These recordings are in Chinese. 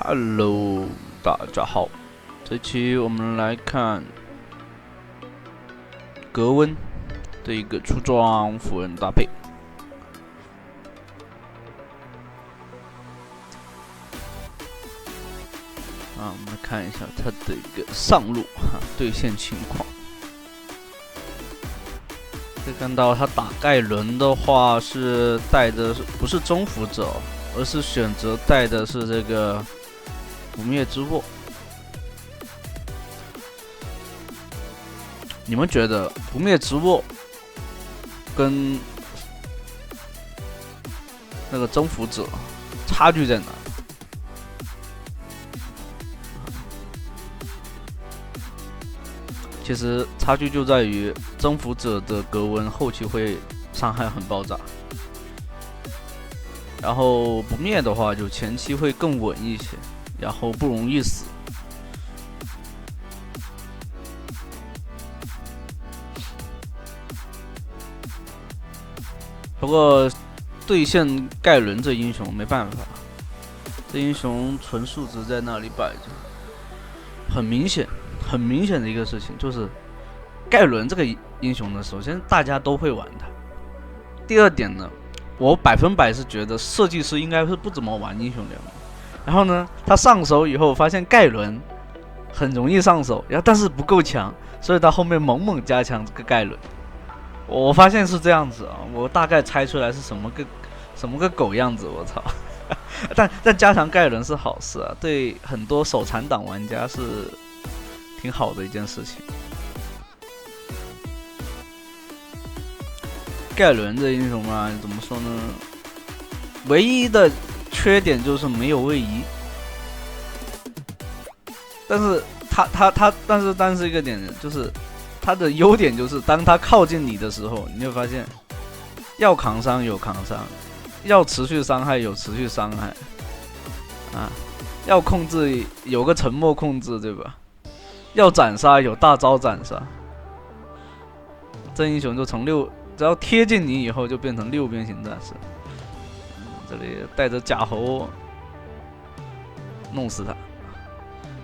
Hello，大家好，这期我们来看格温的一个出装符文搭配。我们来看一下它的一个上路兑现情况。可以看到，它打盖伦的话是带的不是征服者，而是选择带的是这个不灭之握。你们觉得不灭之握跟那个征服者差距在哪？其实差距就在于征服者的格温后期会伤害很爆炸，然后不灭的话就前期会更稳一些，然后不容易死。不过对线盖伦这英雄没办法，这英雄纯数值在那里摆着，很明显的一个事情就是盖伦这个英雄呢，首先大家都会玩它，第二点呢，我100%是觉得设计师应该是不怎么玩英雄联盟，然后呢，他上手以后发现盖伦很容易上手，然后但是不够强，所以他后面猛加强这个盖伦。我发现是这样子啊，我大概猜出来是什么个狗样子，我操！但加强盖伦是好事啊，对很多手残党玩家是挺好的一件事情。盖伦这英雄啊，怎么说呢？唯一的缺点就是没有位移，但是但是一个点就是它的优点就是，当它靠近你的时候，你会发现要扛伤有扛伤，要持续伤害有持续伤害，要控制有个沉默控制，对吧？要斩杀有大招斩杀，这英雄就从只要贴近你以后就变成6边形战士。这里带着假猴弄死他。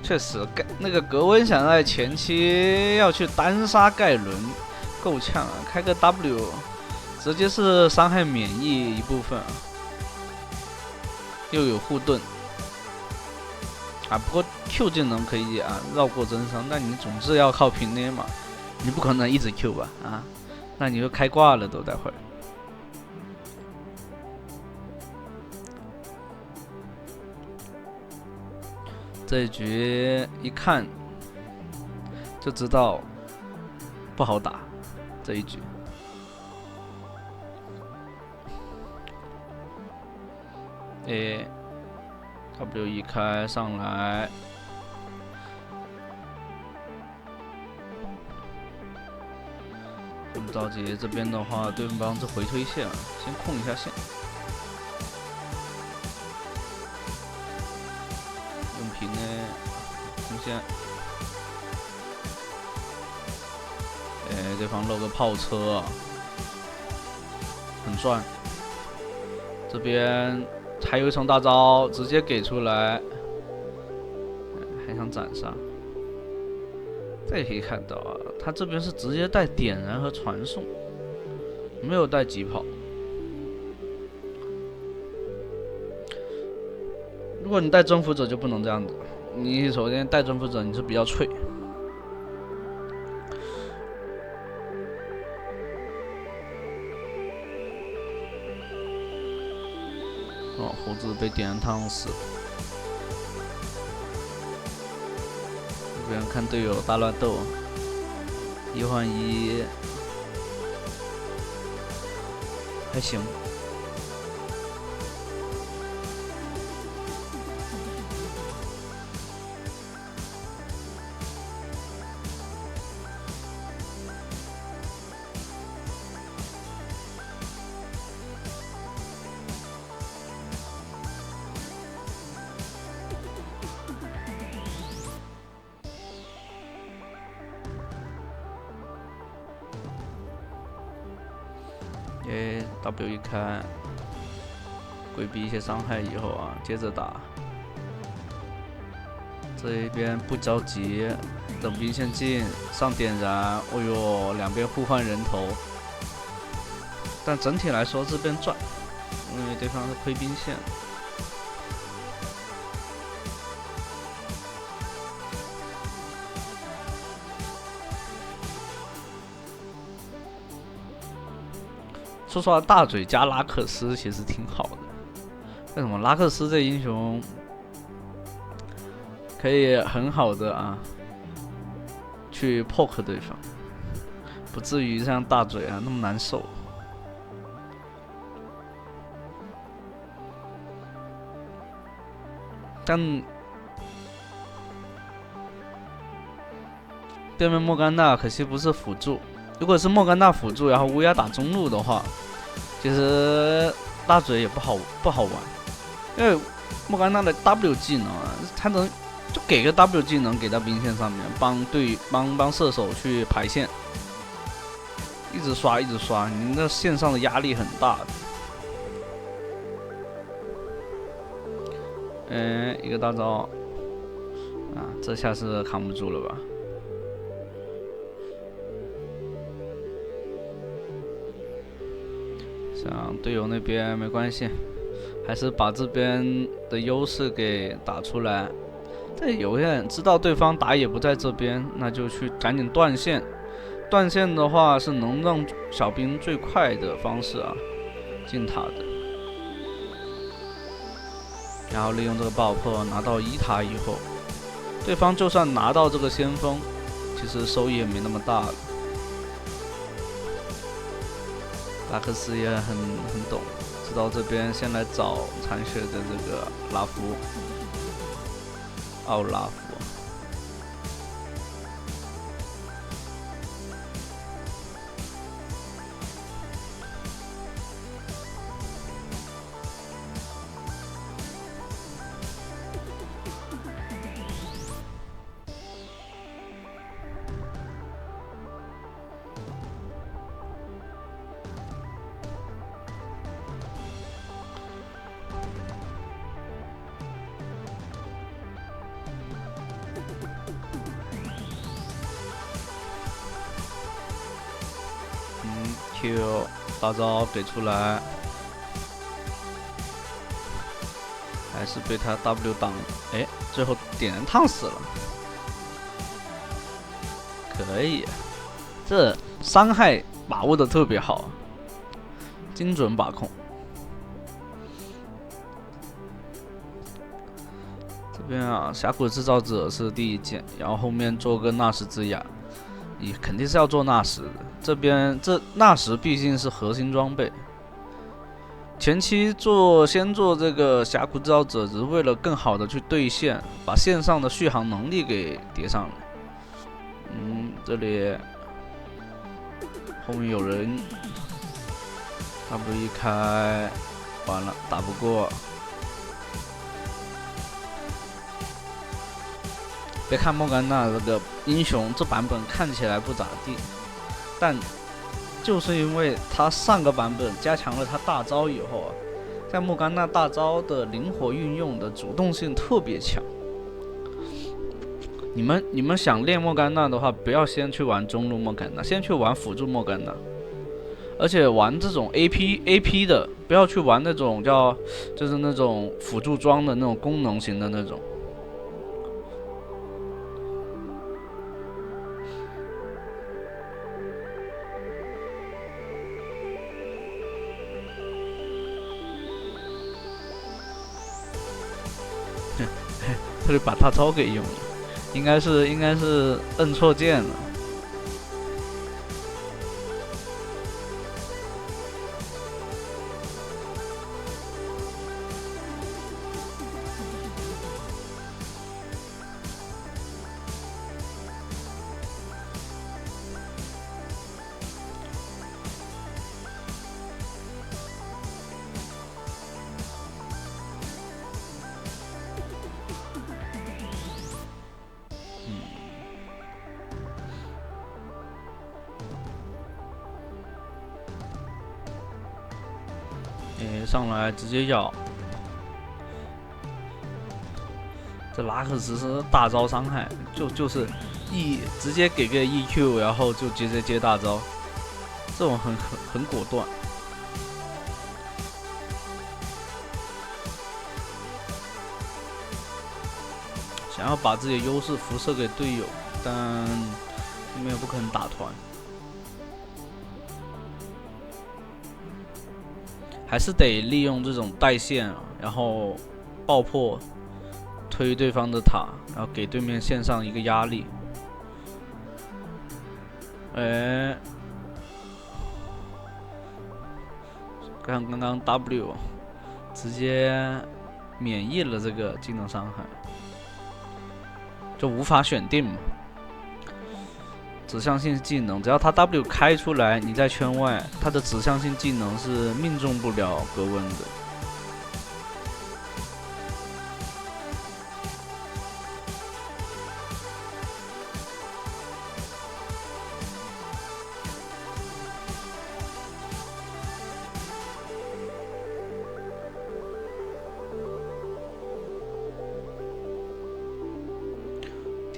确实，那个格温想在前期要去单杀盖伦，够呛啊！开个 W， 直接是伤害免疫一部分，又有护盾不过 Q 技能可以绕过真伤，但你总是要靠平捏嘛，你不可能一直 Q 吧那你就开挂了都待会儿。这一局一看就知道不好打，这一局。W 一开上来，不着急，这边的话对方是回推线，先控一下线。用平呢，控线。对方漏个炮车，很赚。这边还有一层大招，直接给出来，还想斩杀。这也可以看到他这边是直接带点燃和传送，没有带疾跑。如果你带征服者就不能这样子，你首先带征服者你是比较脆。猴子被点燃烫死。这边看队友大乱斗，1换1，还行。W 一开，规避一些伤害以后接着打。这一边不着急，等兵线进，上点燃。哦呦，两边互换人头，但整体来说这边赚，因为对方是亏兵线。说实话，大嘴加拉克斯其实挺好的。为什么拉克斯这英雄可以很好的去 poke 对方，不至于像大嘴那么难受。但对面莫甘娜可惜不是辅助，如果是莫甘娜辅助，然后乌鸦打中路的话，其实大嘴也不好玩，因为莫甘娜的 W 技能他能就给个 W 技能给到兵线上面，帮射手去排线，一直刷，你那线上的压力很大的。一个大招这下是扛不住了吧？像队友那边没关系，还是把这边的优势给打出来。但有些人知道对方打野不在这边，那就去赶紧断线。断线的话是能让小兵最快的方式进塔的。然后利用这个爆破拿到1塔以后，对方就算拿到这个先锋，其实收益也没那么大了。拉克斯也很懂，知道这边先来找残血的这个拉夫，奥拉夫。Q 大招给出来，还是被他 W 挡，最后点燃烫死了，可以，这伤害把握的特别好，精准把控。这边峡谷制造者是第一件，然后后面做个纳什之牙。你肯定是要做纳什的，这边这纳什毕竟是核心装备，前期先做这个峡谷制造者，只是为了更好的去对线，把线上的续航能力给叠上来。这里后面有人 W 一开，完了打不过。别看莫甘娜这个英雄这版本看起来不咋地，但就是因为他上个版本加强了他大招以后在莫甘娜大招的灵活运用的主动性特别强。你们想练莫甘娜的话，不要先去玩中路莫甘娜，先去玩辅助莫甘娜，而且玩这种 AP 的，不要去玩那种就是那种辅助装的那种功能型的那种。这里把大招给用了，应该是摁错键了。上来直接咬，这拉克斯是大招伤害，就是直接给个 EQ， 然后就直接接大招，这种很果断。想要把自己的优势辐射给队友，但对面不可能打团，还是得利用这种带线，然后爆破推对方的塔，然后给对面线上一个压力。看刚刚 W 直接免疫了这个技能伤害。就无法选定嘛，指向性技能，只要他 W 开出来，你在圈外，他的指向性技能是命中不了格温的。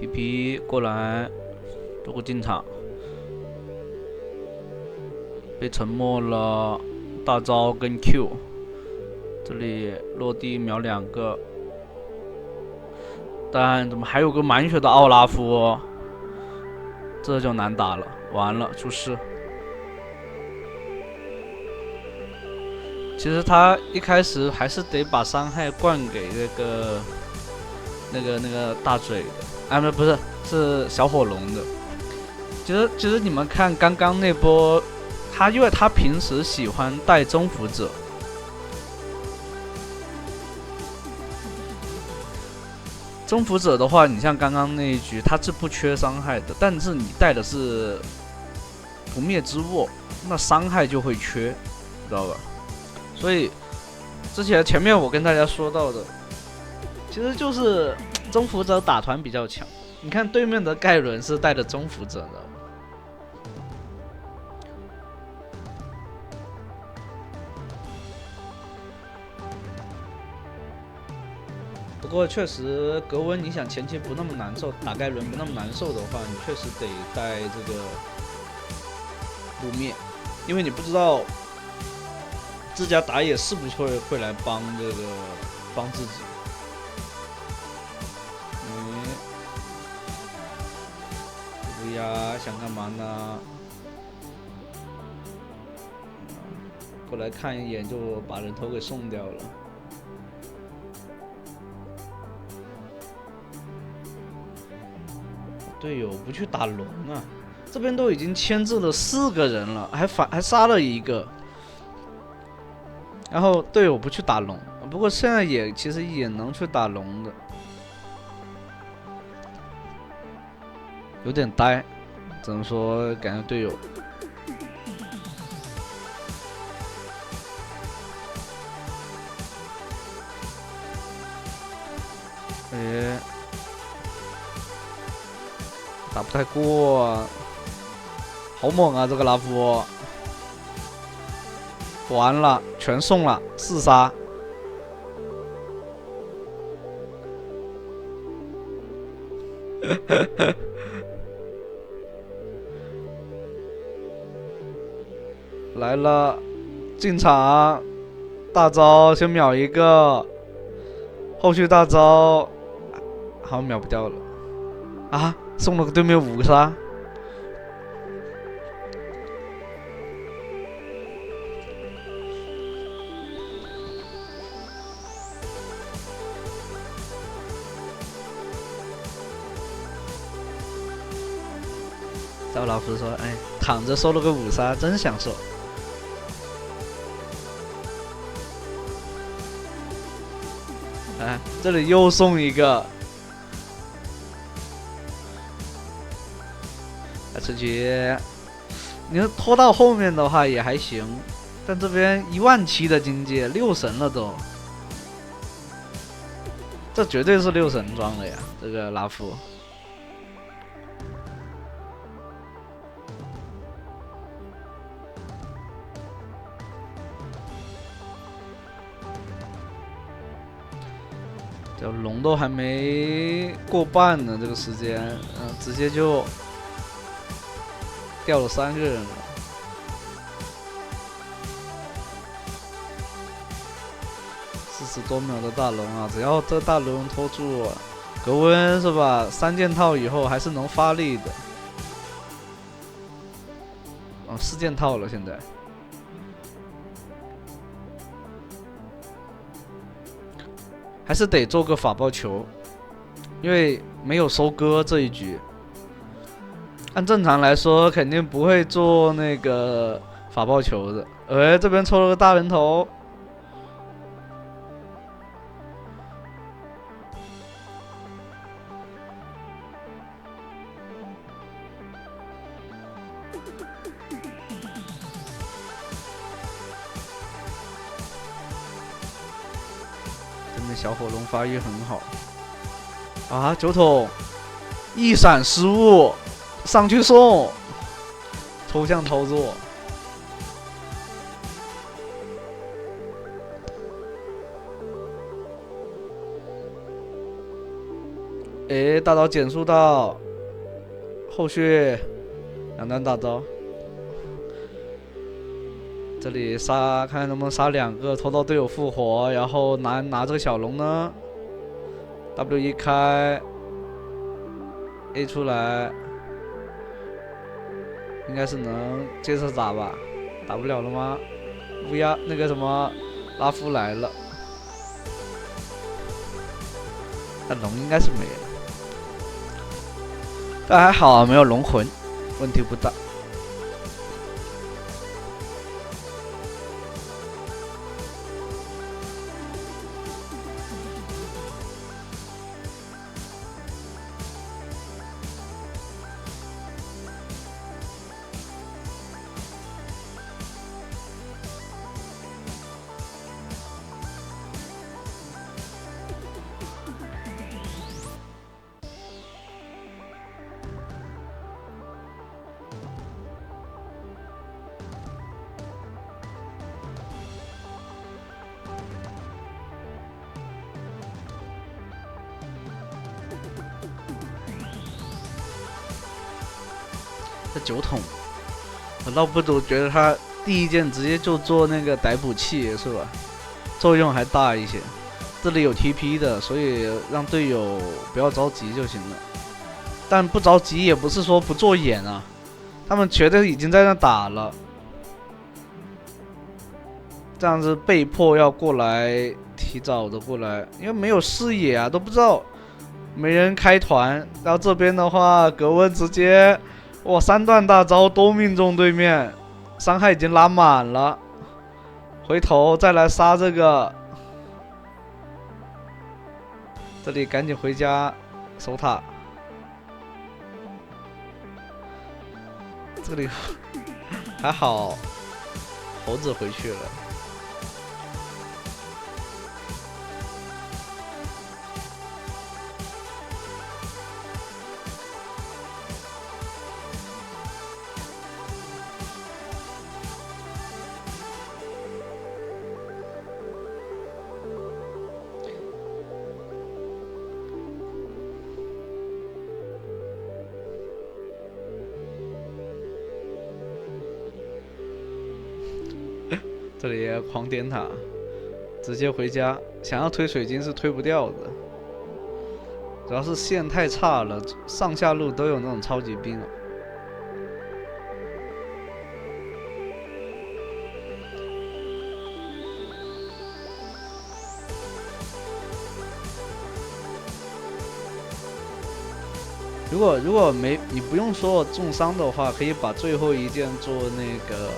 TP 过来，如果进场，被沉默了大招跟 Q， 这里落地秒2个，但怎么还有个满血的奥拉夫？这就难打了，完了出事。其实他一开始还是得把伤害灌给那个大嘴的。不是，是小火龙的。其实你们看刚刚那波，因为他平时喜欢带征服者，征服者的话，你像刚刚那一局，他是不缺伤害的，但是你带的是不灭之握，那伤害就会缺，知道吧？所以前面我跟大家说到的，其实就是征服者打团比较强。你看对面的盖伦是带的征服者的，不过确实格温，你想前期不那么难受，打盖伦不那么难受的话，你确实得带这个不灭，因为你不知道自家打野是不是会来帮自己。对呀，想干嘛呢？过来看一眼就把人头给送掉了。队友不去打龙啊，这边都已经牵制了4个人了，还杀了1个，然后队友不去打龙，不过现在其实也能去打龙的，有点呆，只能说感觉队友。打不太过，好猛啊！这个拉夫，完了，全送了，4杀。来了，进场，大招先秒1个，后续大招好像秒不掉了啊！送了个对面5个杀，赵老夫说：“哎，躺着收了个5杀，真享受。”哎，这里又送一个。出去，你要拖到后面的话也还行，但这边17000的经济6神了都，这绝对是6神装了呀！这个拉夫，这龙龙都还没过半呢，这个时间，直接就掉了3个人了。40多秒的大龙啊，只要这大龙拖住格温是吧？3件套以后还是能发力的。4件套了现在。还是得做个法爆球，因为没有收割这一局。按正常来说，肯定不会做那个法爆球的。这边抽了个大人头。小火龙发育很好啊！9筒一闪失误，上去送，抽象操作。大招减速到后续2段大招。这里杀，看看能不能杀2个，拖到队友复活，然后拿这个小龙呢 ？W 一开 ，A 出来，应该是能接着打吧？打不了了吗？乌鸦那个什么拉夫来了，那龙应该是没了，但还好啊，没有龙魂，问题不大。这9筒，我倒不如觉得他第一件直接就做那个逮捕器是吧？作用还大一些。这里有 TP 的，所以让队友不要着急就行了。但不着急也不是说不做眼啊，他们绝对已经在那打了，这样子被迫要过来，提早的过来，因为没有视野啊，都不知道没人开团。然后这边的话，格温直接。哇，3段大招都命中对面，伤害已经拉满了。回头再来杀这个，这里赶紧回家守塔。这里还好，猴子回去了。这里也狂点塔，直接回家。想要推水晶是推不掉的，主要是线太差了，上下路都有那种超级兵啊。如果你不用说重伤的话，可以把最后一件做那个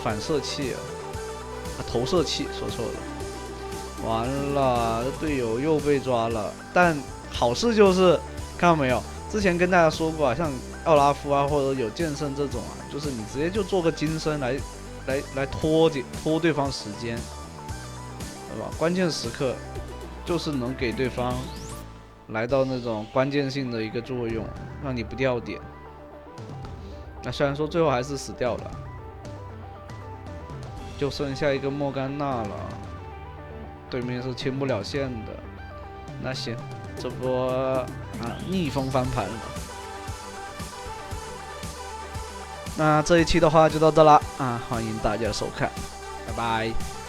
反射器投射器，说错了。完了，队友又被抓了。但好事就是看到没有，之前跟大家说过啊，像奥拉夫啊或者有剑圣这种啊，就是你直接就做个金身来拖对方时间，对吧？关键时刻就是能给对方来到那种关键性的一个作用，让你不掉点。那虽然说最后还是死掉了，就剩下一个莫甘娜了，对面是清不了线的。那行，这波逆风翻盘了。那这一期的话就到这了啊，欢迎大家收看，拜拜。